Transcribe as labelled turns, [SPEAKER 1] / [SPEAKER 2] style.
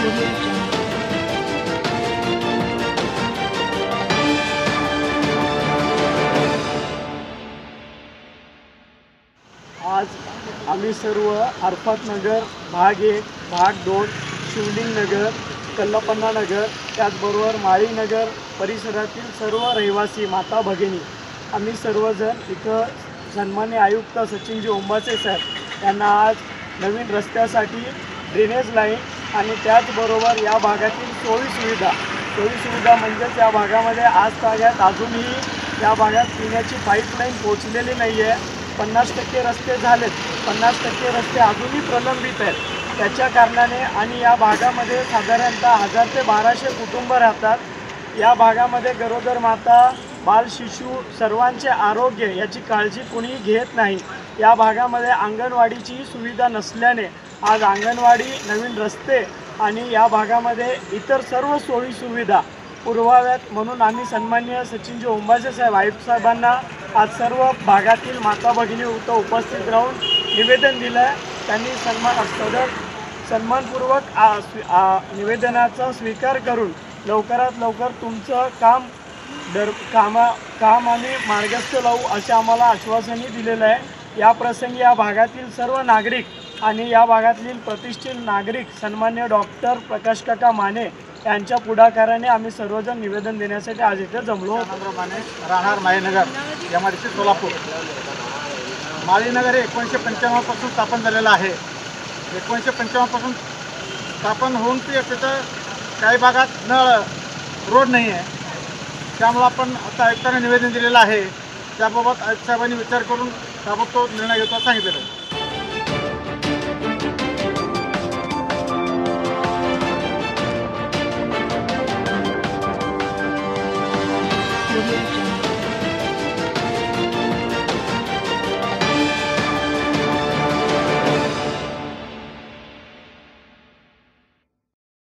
[SPEAKER 1] आज आम्ही सर्व अरफत नगर भाग 1, भाग 2, शिवलिंग नगर, कल्लपन्ना नगर, त्याचबरोबर माळी नगर परिसरातील सर्व रहिवासी माता भगिनी आम्ही सर्वजण इथं सन्माननीय आयुक्त सचिनजी ओंबासे साहेब यांना आज नवीन रस्त्यासाठी ड्रेनेज लाईन आणि त्याचबरोबर या भागातील सोयीसुविधा म्हणजेच या भागामध्ये आज ताग्यात अजूनही या भागात पिण्याची पाईपलाईन पोहोचलेली नाही आहे। 50% रस्ते झालेत, 50% रस्ते अजूनही प्रलंबित आहेत। त्याच्या कारणाने आणि या भागामध्ये साधारणतः 1000 ते 1200 कुटुंब राहतात। या भागामध्ये गरोदर माता, बाल, शिशु सर्वांचे आरोग्य याची काळजी कोणी घेत नाही। या भागामध्ये अंगणवाडीची सुविधा नसल्याने आज अंगणवाडी, नवीन रस्ते आणि या भागामध्ये इतर सर्व सोयी सुविधा पुरवाव्यात म्हणून आम्ही सन्माननीय सचिनजी ओंबासे साहेब आयुक्त साहेबांना आज सर्व भागातील माता भगिनी उपस्थित राहून निवेदन दिलं आहे। त्यांनी सन्मानपूर्वक निवेदनाचा स्वीकार करून लवकरात लवकर तुमचं काम आम्ही मार्गस्थ लावू असे आम्हाला आश्वासनही दिलेलं आहे। या प्रसंगी या भागातील सर्व नागरिक आणि या भागातील प्रतिष्ठित नागरिक सन्मान्य डॉक्टर प्रकाश काका माने यांच्या पुढाकाराने आम्ही सर्वजण निवेदन देण्यासाठी आज इथे जमलो होतो।
[SPEAKER 2] माने, राहणार माळीनगर, MIDC सोलापूर। माळीनगर 1995 पासून स्थापन झालेलं आहे। 1995 पासून स्थापन होऊन ते तिथं काही भागात रोड नाही आहे। त्यामुळे आपण आता आयुक्तांना निवेदन दिलेलं आहे। त्याबाबत आयुक्त साहेबांनी विचार करून ताबडतोब निर्णय घेतो सांगितलेलं आहे।